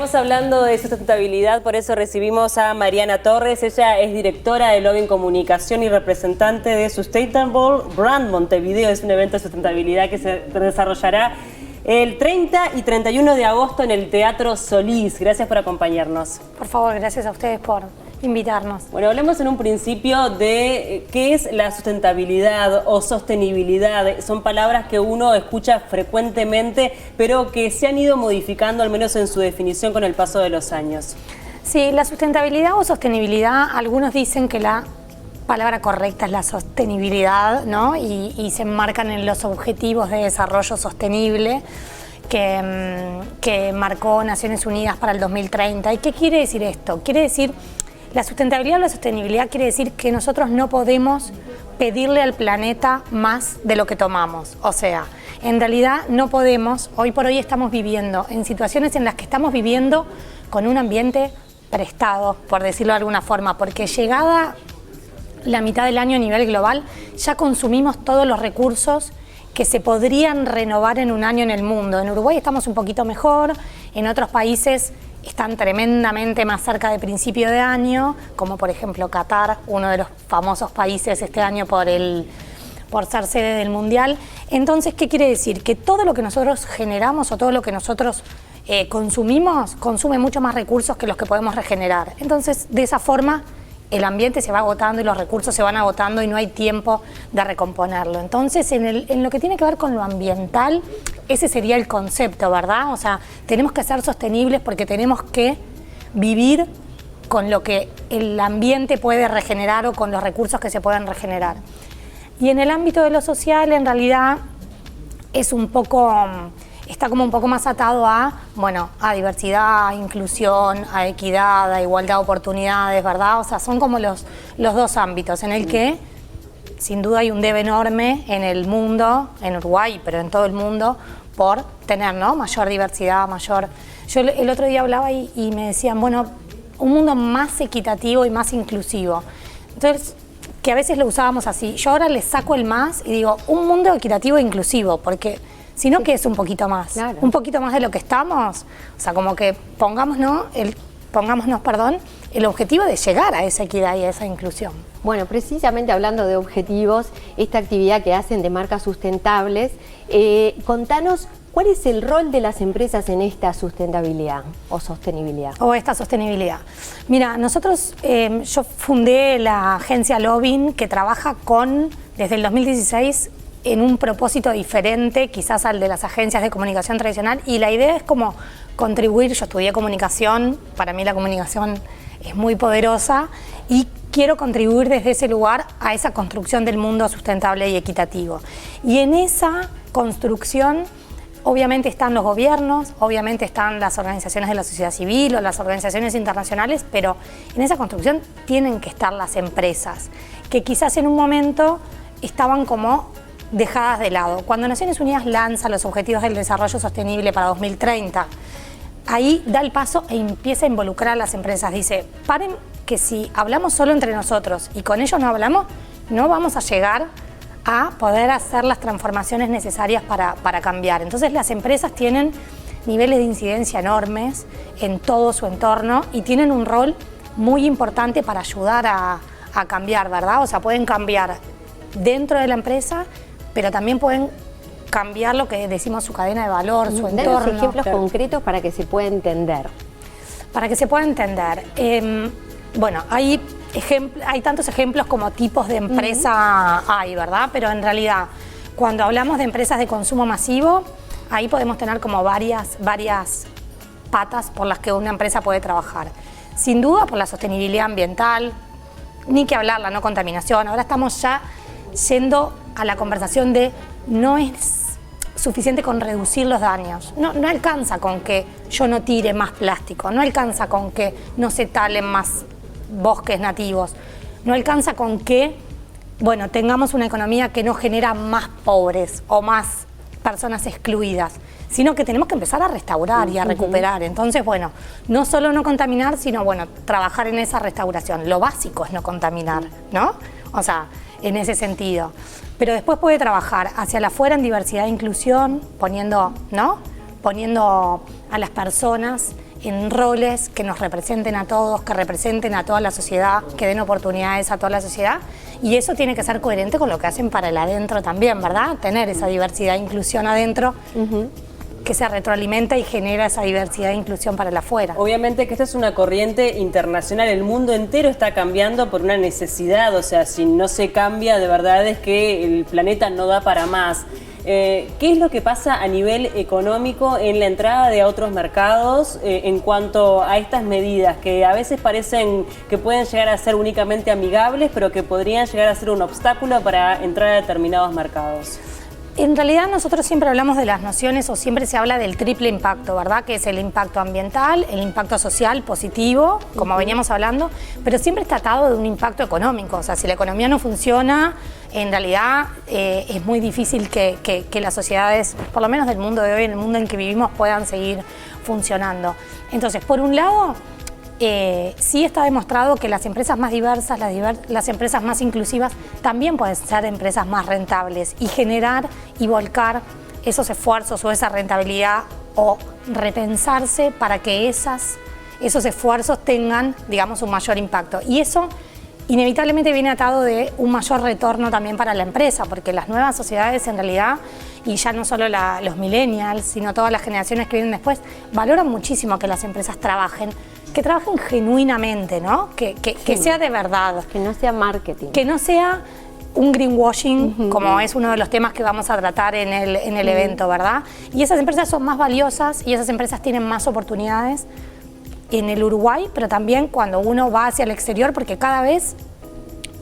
Estamos hablando de sustentabilidad, por eso recibimos a Mariana Torres. Ella es directora de Lobbying Comunicación y representante de Sustainable Brand Montevideo. Es un evento de sustentabilidad que se desarrollará el 30 y 31 de agosto en el Teatro Solís. Gracias por acompañarnos. Por favor, gracias a ustedes por invitarnos. Bueno, hablemos en un principio de qué es la sustentabilidad o sostenibilidad. Son palabras que uno escucha frecuentemente, pero que se han ido modificando, al menos en su definición, con el paso de los años. Sí, la sustentabilidad o sostenibilidad, algunos dicen que la palabra correcta es la sostenibilidad, ¿no? Y se enmarcan en los objetivos de desarrollo sostenible que marcó Naciones Unidas para el 2030. ¿Y qué quiere decir esto? Quiere decir, la sustentabilidad o la sostenibilidad quiere decir que nosotros no podemos pedirle al planeta más de lo que tomamos. O sea, en realidad no podemos, hoy por hoy estamos viviendo en situaciones en las que estamos viviendo con un ambiente prestado, por decirlo de alguna forma, porque llegada la mitad del año a nivel global, ya consumimos todos los recursos que se podrían renovar en un año en el mundo. En Uruguay estamos un poquito mejor, en otros países están tremendamente más cerca de principio de año, como por ejemplo Qatar, uno de los famosos países este año por ser sede del Mundial. Entonces, ¿qué quiere decir? Que todo lo que nosotros generamos o todo lo que nosotros consumimos, consume mucho más recursos que los que podemos regenerar. Entonces, de esa forma, el ambiente se va agotando y los recursos se van agotando y no hay tiempo de recomponerlo. Entonces, en lo que tiene que ver con lo ambiental, ese sería el concepto, ¿verdad? O sea, tenemos que ser sostenibles porque tenemos que vivir con lo que el ambiente puede regenerar o con los recursos que se pueden regenerar. Y en el ámbito de lo social, en realidad, es un poco, está como un poco más atado a diversidad, a inclusión, a equidad, a igualdad de oportunidades, ¿verdad? O sea, son como los dos ámbitos en el que sin duda hay un debe enorme en el mundo, en Uruguay, pero en todo el mundo, por tener, ¿no?, mayor diversidad, mayor... Yo el otro día hablaba y me decían, bueno, un mundo más equitativo y más inclusivo. Entonces, que a veces lo usábamos así. Yo ahora le saco el más y digo, un mundo equitativo e inclusivo, porque sino que es un poquito más, claro, un poquito más de lo que estamos. O sea, como que pongámonos, el objetivo de llegar a esa equidad y a esa inclusión. Bueno, precisamente hablando de objetivos, esta actividad que hacen de marcas sustentables, contanos cuál es el rol de las empresas en esta sustentabilidad o sostenibilidad. O esta sostenibilidad. Mira, nosotros, yo fundé la agencia Lobbying que trabaja desde el 2016, en un propósito diferente quizás al de las agencias de comunicación tradicional, y la idea es como contribuir. Yo estudié comunicación, para mí la comunicación es muy poderosa y quiero contribuir desde ese lugar a esa construcción del mundo sustentable y equitativo. Y en esa construcción obviamente están los gobiernos, obviamente están las organizaciones de la sociedad civil o las organizaciones internacionales, pero en esa construcción tienen que estar las empresas, que quizás en un momento estaban como dejadas de lado. Cuando Naciones Unidas lanza los Objetivos del Desarrollo Sostenible para 2030, ahí da el paso e empieza a involucrar a las empresas. Dice, paren que si hablamos solo entre nosotros y con ellos no hablamos, no vamos a llegar a poder hacer las transformaciones necesarias para cambiar. Entonces las empresas tienen niveles de incidencia enormes en todo su entorno y tienen un rol muy importante para ayudar a cambiar, ¿verdad? O sea, pueden cambiar dentro de la empresa, pero también pueden cambiar lo que decimos su cadena de valor, su entorno. Danos ejemplos concretos para que se pueda entender. Para que se pueda entender. Bueno, hay tantos ejemplos como tipos de empresa hay, ¿verdad? Pero en realidad, cuando hablamos de empresas de consumo masivo, ahí podemos tener como varias patas por las que una empresa puede trabajar. Sin duda, por la sostenibilidad ambiental, ni que hablar, la no contaminación. Ahora estamos ya yendo a la conversación de no es suficiente con reducir los daños. No alcanza con que yo no tire más plástico, no alcanza con que no se talen más bosques nativos, no alcanza con que, tengamos una economía que no genera más pobres o más personas excluidas, sino que tenemos que empezar a restaurar y a recuperar. Entonces, no solo no contaminar, sino, trabajar en esa restauración. Lo básico es no contaminar, ¿no? O sea, en ese sentido. Pero después puede trabajar hacia la afuera en diversidad e inclusión, poniendo a las personas en roles que nos representen a todos, que representen a toda la sociedad, que den oportunidades a toda la sociedad, y eso tiene que ser coherente con lo que hacen para el adentro también, ¿verdad? Tener esa diversidad e inclusión adentro, que se retroalimenta y genera esa diversidad e inclusión para el afuera. Obviamente que esta es una corriente internacional, el mundo entero está cambiando por una necesidad, o sea, si no se cambia, de verdad es que el planeta no da para más. ¿Qué es lo que pasa a nivel económico en la entrada de otros mercados en cuanto a estas medidas que a veces parecen que pueden llegar a ser únicamente amigables, pero que podrían llegar a ser un obstáculo para entrar a determinados mercados? En realidad nosotros siempre hablamos de las nociones o siempre se habla del triple impacto, ¿verdad? Que es el impacto ambiental, el impacto social positivo, como veníamos hablando, pero siempre está atado de un impacto económico. O sea, si la economía no funciona, en realidad es muy difícil que las sociedades, por lo menos del mundo de hoy, en el mundo en que vivimos, puedan seguir funcionando. Entonces, por un lado, sí está demostrado que las empresas más diversas, las empresas más inclusivas, también pueden ser empresas más rentables y generar y volcar esos esfuerzos o esa rentabilidad o repensarse para que esos esfuerzos tengan, digamos, un mayor impacto. Y eso inevitablemente viene atado de un mayor retorno también para la empresa, porque las nuevas sociedades en realidad, y ya no solo los millennials, sino todas las generaciones que vienen después, valoran muchísimo que las empresas trabajen, que trabajen genuinamente, ¿no? Que sea de verdad. Que no sea marketing. Que no sea un greenwashing, como es uno de los temas que vamos a tratar en el evento, ¿verdad? Y esas empresas son más valiosas y esas empresas tienen más oportunidades en el Uruguay, pero también cuando uno va hacia el exterior, porque cada vez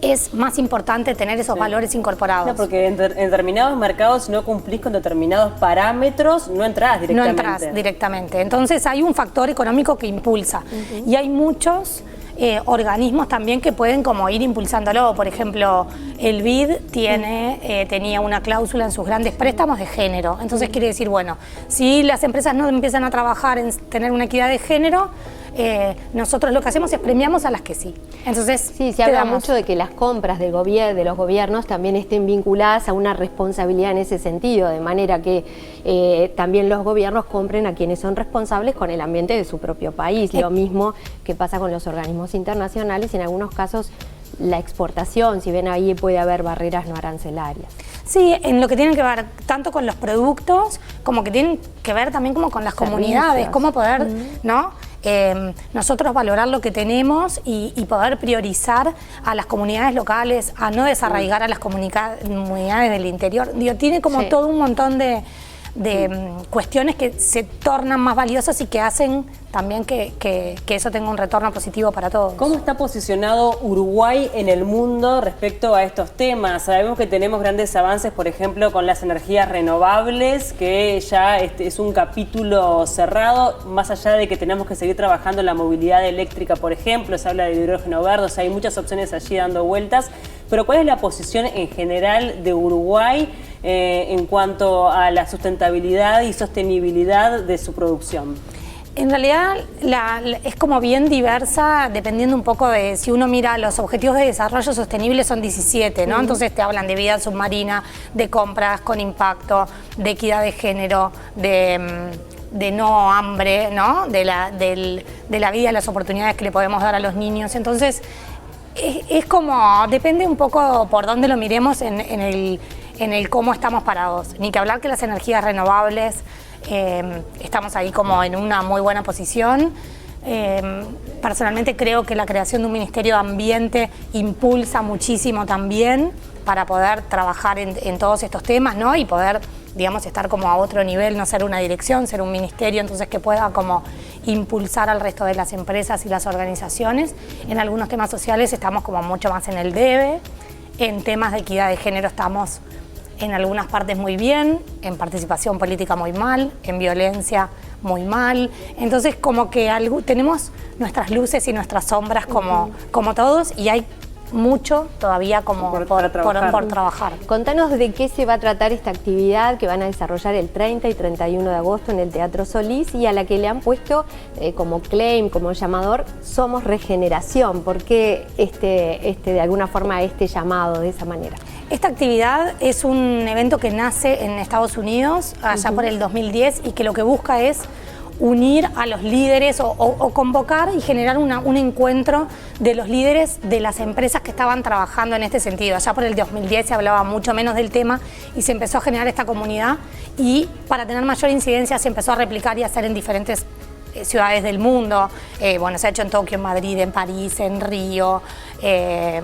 es más importante tener esos valores incorporados. No, porque en determinados mercados, si no cumplís con determinados parámetros, no entrás directamente. No entras directamente. Entonces hay un factor económico que impulsa. Y hay muchos organismos también que pueden como ir impulsándolo. Por ejemplo, el BID tenía una cláusula en sus grandes préstamos de género. Entonces quiere decir, bueno, si las empresas no empiezan a trabajar en tener una equidad de género, nosotros lo que hacemos es premiamos a las que sí. Entonces, sí, se habla mucho de que las compras de los gobiernos también estén vinculadas a una responsabilidad en ese sentido, de manera que también los gobiernos compren a quienes son responsables con el ambiente de su propio país. Lo mismo que pasa con los organismos internacionales y en algunos casos la exportación, si ven ahí puede haber barreras no arancelarias. Sí, en lo que tiene que ver tanto con los productos como que tienen que ver también como con las comunidades, cómo poder, ¿no? Nosotros valorar lo que tenemos y poder priorizar a las comunidades locales, a no desarraigar a las comunidades del interior. Digo, tiene como todo un montón de cuestiones que se tornan más valiosas y que hacen también que eso tenga un retorno positivo para todos. ¿Cómo está posicionado Uruguay en el mundo respecto a estos temas? Sabemos que tenemos grandes avances, por ejemplo, con las energías renovables, que ya es un capítulo cerrado, más allá de que tenemos que seguir trabajando en la movilidad eléctrica, por ejemplo, se habla de hidrógeno verde, o sea, hay muchas opciones allí dando vueltas, pero ¿cuál es la posición en general de Uruguay en cuanto a la sustentabilidad y sostenibilidad de su producción? En realidad es como bien diversa, dependiendo un poco de si uno mira los objetivos de desarrollo sostenible son 17, ¿no? Entonces te hablan de vida submarina, de compras con impacto, de equidad de género, de no hambre, ¿no? De la vida, las oportunidades que le podemos dar a los niños. Entonces es como, depende un poco por dónde lo miremos en el cómo estamos parados. Ni que hablar que las energías renovables, estamos ahí como en una muy buena posición. Personalmente creo que la creación de un Ministerio de Ambiente impulsa muchísimo también para poder trabajar en todos estos temas, ¿no? Y poder, digamos, estar como a otro nivel, no ser una dirección, ser un ministerio, entonces que pueda como impulsar al resto de las empresas y las organizaciones. En algunos temas sociales estamos como mucho más en el debe, en temas de equidad de género estamos en algunas partes muy bien, en participación política muy mal, en violencia muy mal. Entonces como que tenemos nuestras luces y nuestras sombras como todos y hay mucho todavía como por trabajar. Contanos de qué se va a tratar esta actividad que van a desarrollar el 30 y 31 de agosto en el Teatro Solís y a la que le han puesto como claim, como llamador, Somos Regeneración. ¿Por qué de alguna forma este llamado de esa manera? Esta actividad es un evento que nace en Estados Unidos allá por el 2010 y que lo que busca es unir a los líderes o convocar y generar un encuentro de los líderes de las empresas que estaban trabajando en este sentido. Allá por el 2010 se hablaba mucho menos del tema y se empezó a generar esta comunidad, y para tener mayor incidencia se empezó a replicar y a hacer en diferentes ciudades del mundo. Bueno, se ha hecho en Tokio, en Madrid, en París, en Río,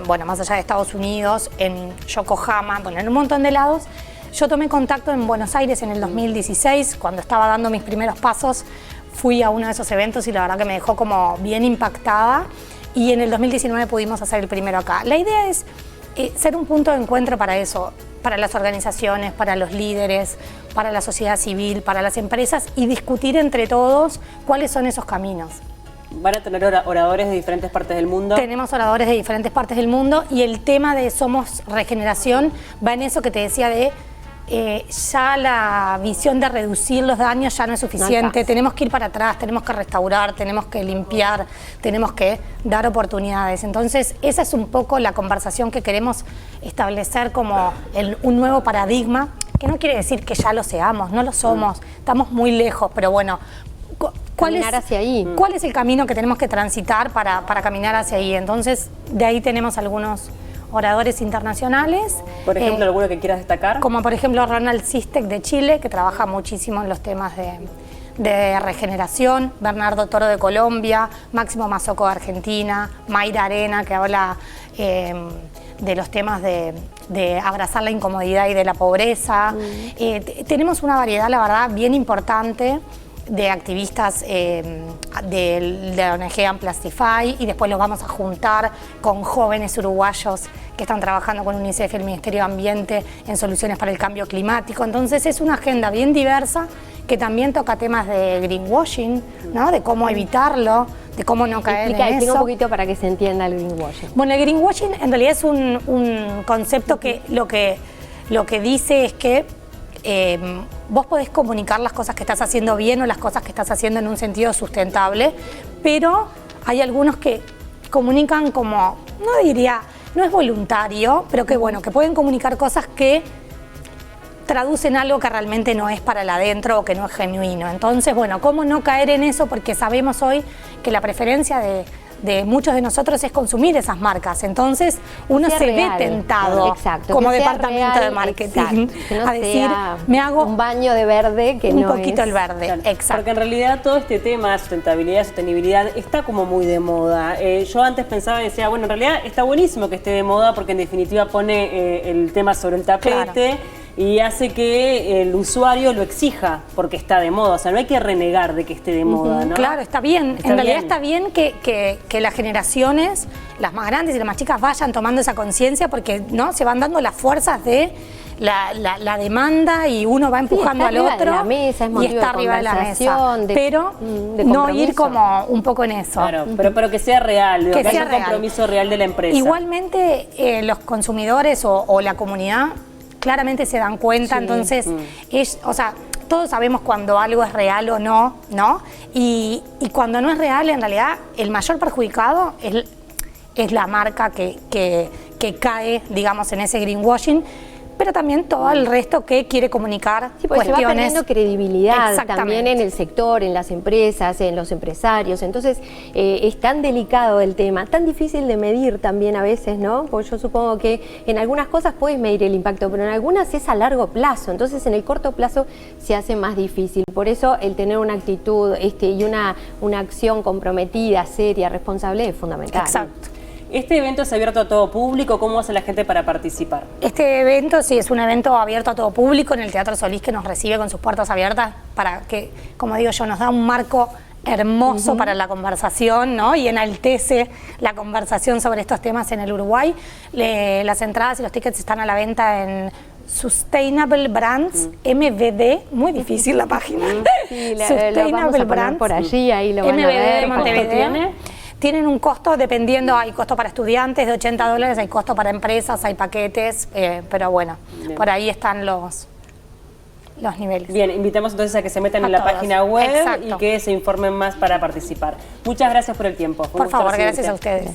bueno, más allá de Estados Unidos, en Yokohama, bueno, en un montón de lados. Yo tomé contacto en Buenos Aires en el 2016, cuando estaba dando mis primeros pasos, fui a uno de esos eventos y la verdad que me dejó como bien impactada, y en el 2019 pudimos hacer el primero acá. La idea es ser un punto de encuentro para eso, para las organizaciones, para los líderes, para la sociedad civil, para las empresas, y discutir entre todos cuáles son esos caminos. ¿Van a tener oradores de diferentes partes del mundo? Tenemos oradores de diferentes partes del mundo, y el tema de Somos Regeneración va en eso que te decía de ya la visión de reducir los daños ya no es suficiente, tenemos que ir para atrás, tenemos que restaurar, tenemos que limpiar, tenemos que dar oportunidades. Entonces esa es un poco la conversación que queremos establecer como un nuevo paradigma, que no quiere decir que ya lo seamos, no lo somos, estamos muy lejos, pero bueno, ¿cuál es el camino que tenemos que transitar para caminar hacia ahí? Entonces de ahí tenemos algunos oradores internacionales. Por ejemplo, ¿alguno que quieras destacar? Como por ejemplo Ronald Sistek de Chile, que trabaja muchísimo en los temas de regeneración, Bernardo Toro de Colombia, Máximo Mazzocco de Argentina, Mayra Arena, que habla de los temas de abrazar la incomodidad y de la pobreza. Tenemos una variedad, la verdad, bien importante de activistas de la ONG Amplastify, y después los vamos a juntar con jóvenes uruguayos que están trabajando con UNICEF y el Ministerio de Ambiente en soluciones para el cambio climático. Entonces es una agenda bien diversa que también toca temas de greenwashing, ¿no? De cómo evitarlo, de cómo no caer en eso. Un poquito para que se entienda el greenwashing. Bueno, el greenwashing en realidad es un concepto que lo que dice es que vos podés comunicar las cosas que estás haciendo bien o las cosas que estás haciendo en un sentido sustentable, pero hay algunos que comunican como, no diría, no es voluntario, pero que bueno, que pueden comunicar cosas que traducen algo que realmente no es para el adentro o que no es genuino. Entonces, bueno, ¿cómo no caer en eso? Porque sabemos hoy que la preferencia de muchos de nosotros es consumir esas marcas. Entonces uno se ve tentado como departamento de marketing a decir, me hago un baño de verde que un no poquito es. el verde. Claro, exacto. porque en realidad todo este tema de sustentabilidad, sostenibilidad está como muy de moda. Yo antes pensaba y decía, bueno, en realidad está buenísimo que esté de moda porque en definitiva pone el tema sobre el tapete. Claro. Y hace que el usuario lo exija porque está de moda. O sea, no hay que renegar de que esté de moda, ¿no? Claro, está bien. En realidad está bien que las generaciones, las más grandes y las más chicas, vayan tomando esa conciencia, porque ¿no? Se van dando las fuerzas de la demanda, y uno va empujando al otro, de la mesa, es y está arriba de la mesa. Pero no ir como un poco en eso. Claro, pero que sea real, que haya un compromiso real de la empresa. Igualmente los consumidores o la comunidad claramente se dan cuenta, entonces, o sea, todos sabemos cuando algo es real o no, ¿no? Y cuando no es real, en realidad, el mayor perjudicado es la marca que cae, digamos, en ese greenwashing, pero también todo el resto que quiere comunicar porque se va perdiendo credibilidad también en el sector, en las empresas, en los empresarios. Entonces es tan delicado el tema, tan difícil de medir también a veces, ¿no? Porque yo supongo que en algunas cosas puedes medir el impacto, pero en algunas es a largo plazo. Entonces en el corto plazo se hace más difícil. Por eso el tener una actitud y una acción comprometida, seria, responsable es fundamental. Exacto. ¿Este evento es abierto a todo público? ¿Cómo hace la gente para participar? Este evento sí es un evento abierto a todo público en el Teatro Solís, que nos recibe con sus puertas abiertas para que, como digo yo, nos da un marco hermoso para la conversación, ¿no? Y enaltece la conversación sobre estos temas en el Uruguay. Las entradas y los tickets están a la venta en Sustainable Brands, MVD, muy difícil la página. Sí, Sustainable Brands, por allí, ahí lo van a ver. Montevideo. Tienen un costo dependiendo, hay costo para estudiantes de $80, hay costo para empresas, hay paquetes, pero bueno, por ahí están los niveles. Bien, invitamos entonces a que se metan en la página web y que se informen más para participar. Muchas gracias por el tiempo. Por favor, gracias a ustedes.